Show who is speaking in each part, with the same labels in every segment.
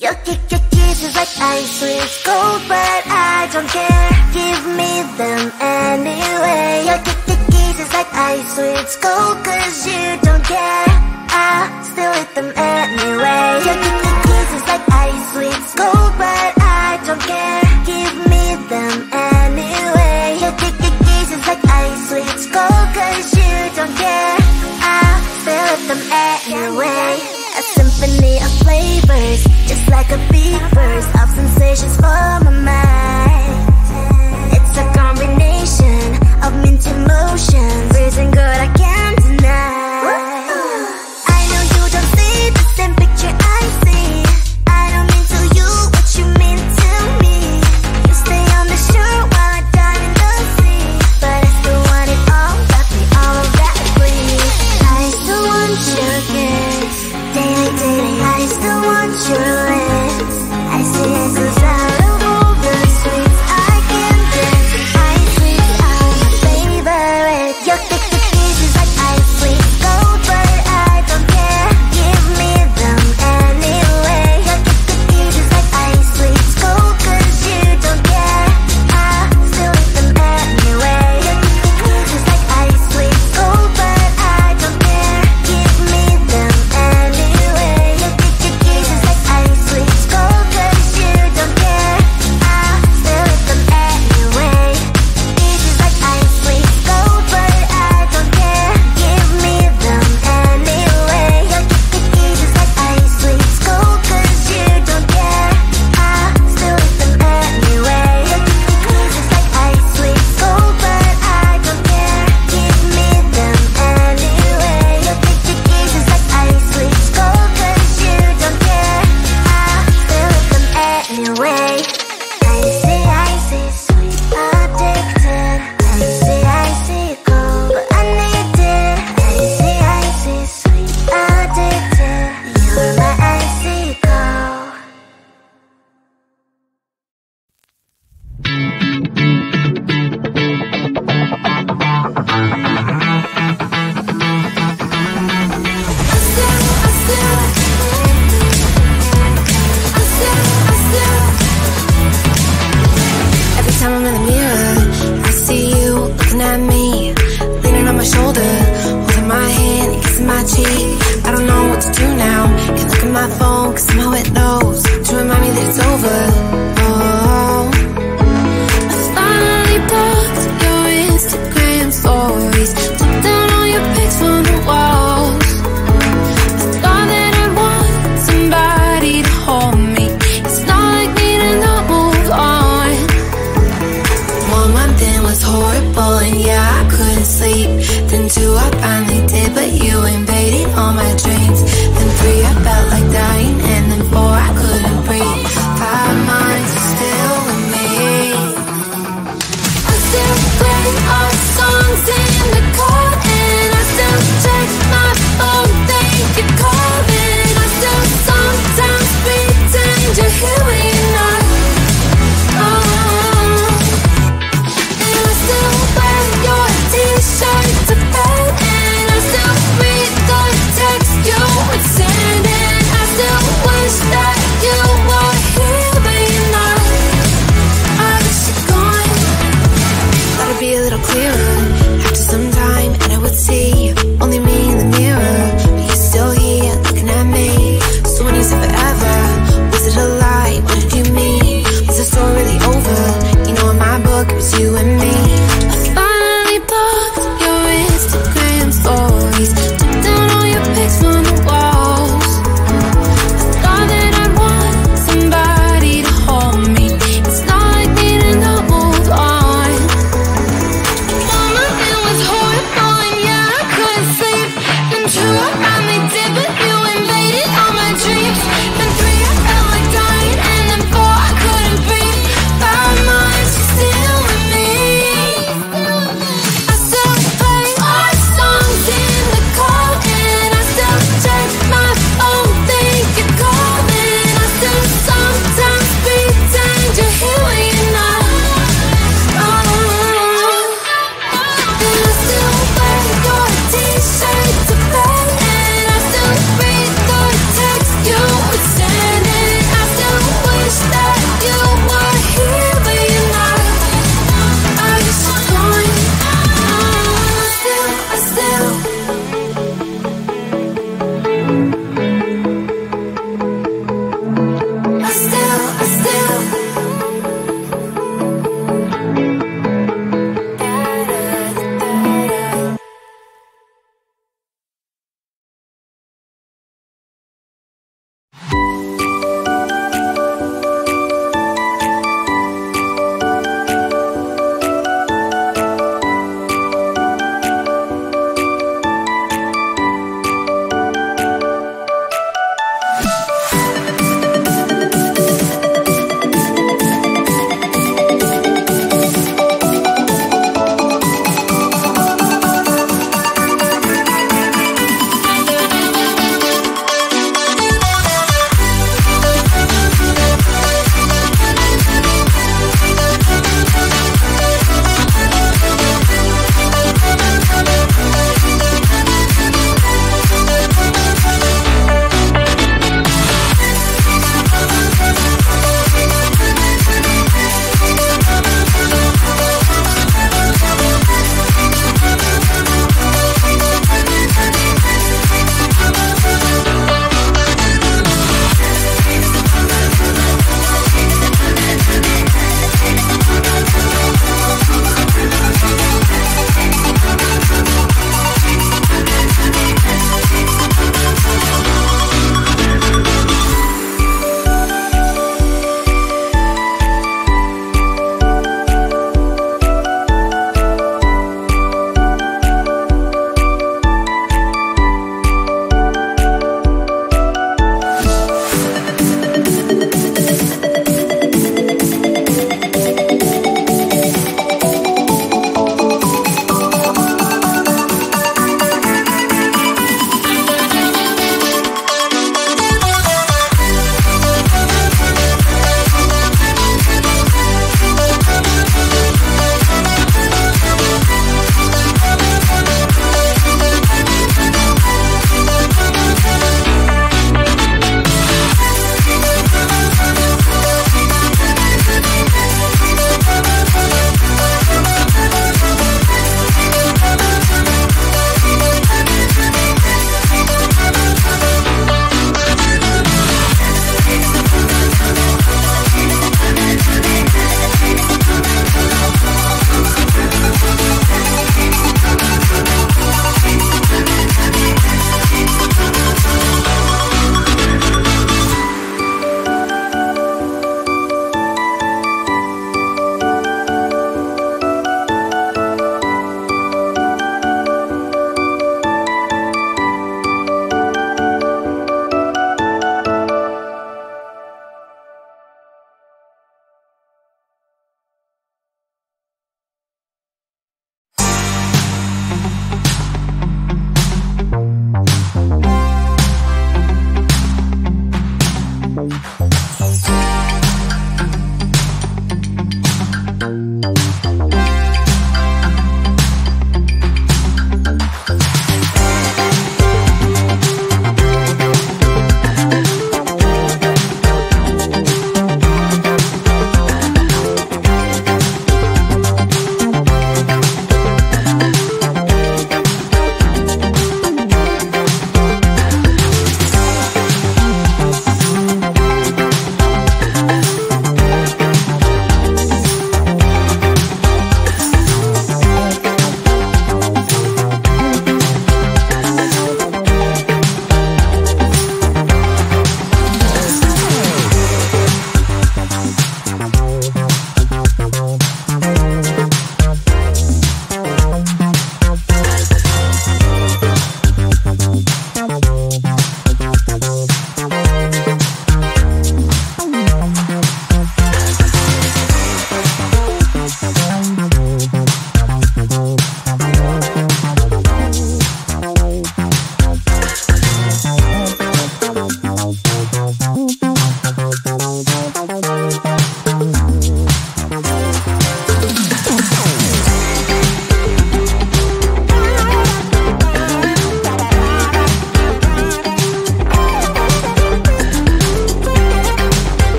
Speaker 1: Your kisses like ice, sweet cold, but I don't care. Give me them anyway. Your kisses like ice, sweet cold, 'cause you don't care. I still eat them anyway. Your kisses like ice, sweet cold, but I don't care. Give me them anyway. Your kisses like ice, sweet cold, 'cause you don't care. I still eat them anyway. A symphony of flavors, just like a big burst of sensations for my mind. It's a combination of mint emotions, freezing good I can't deny. I know you don't see the same picture I see.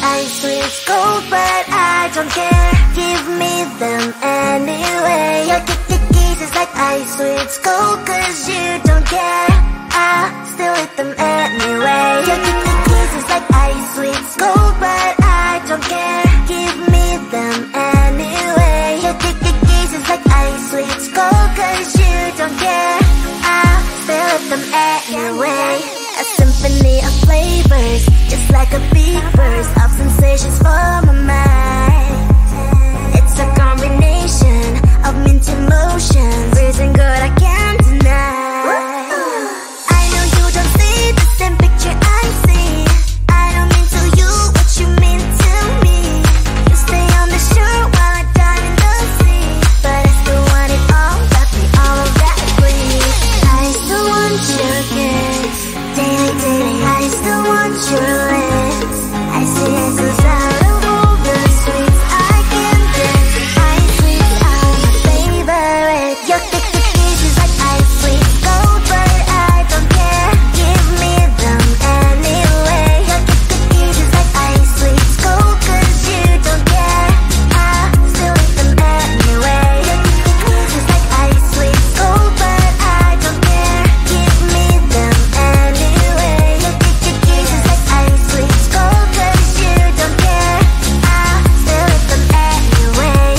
Speaker 1: ice sweet gold, but I don't care. Give me them anyway. Your kisses like ice sweet gold, cause you don't care. I still eat them anyway. Your kisses like ice sweet gold, but I don't care. Give me them anyway. Your kisses like ice sweet gold, cause you don't care. I still eat them anyway. A symphony of flavors, just like a big burst of sensations for my mind. It's a combination of mint emotions, freezing good I can't deny. I know you don't see the same picture I see. I don't mean to you what you mean to me. You stay on the shore while I dive in the sea, but I still want it all, got me all of that free. I still want your kiss, daily, I still want your lips. I see essence out of all the sweets I can get. Ice sweets are my favorite. Your kisses like ice sweets gold, but I don't care. Give me them anyway. Your kisses like ice sweets gold, cause you don't care. I still eat them anyway. Your kisses like ice sweets gold, but I don't care. Give me them anyway. Your kisses like ice sweets gold, cause you don't care. I still eat them anyway.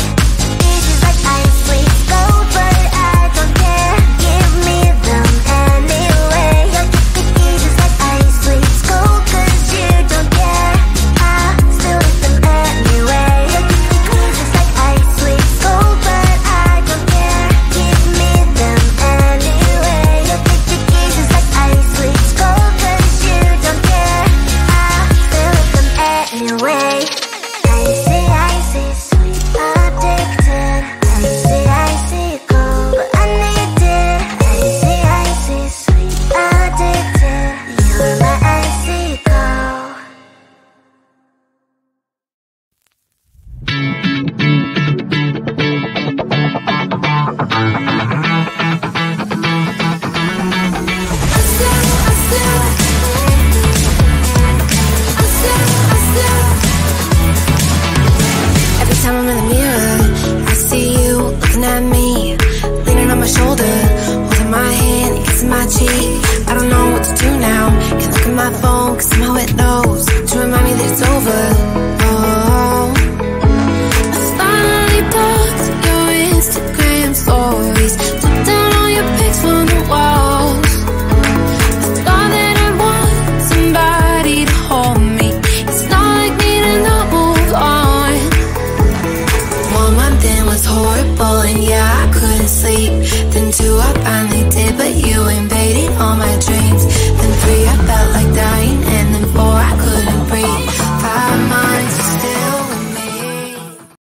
Speaker 1: Kisses like ice sweets gold, but I don't care. Give me them anyway. Your kisses like ice sweets gold, cause you don't care. I still eat them anyway. Your kisses like ice sweets gold, but I don't care. Give me them anyway. Your kisses like ice sweets gold, cause you don't care. I still eat them anyway. Icy, sweet, addicted. Icy, cold, but I need it. Icy, sweet, addicted. You're my icy cold.
Speaker 2: Every time I'm in the mirror, I see you looking at me, leaning on my shoulder, holding my hand, kissing my cheek. I don't know what to do now. Can't look at my phone, cause somehow it knows to remind me that it's over. Oh, I finally blocked your Instagram stories, took down all your pics from the walls. I thought that I'd want somebody to hold me. It's not like me to not move on. 1 month in was horrible, and yeah, I couldn't sleep. Then 2, I finally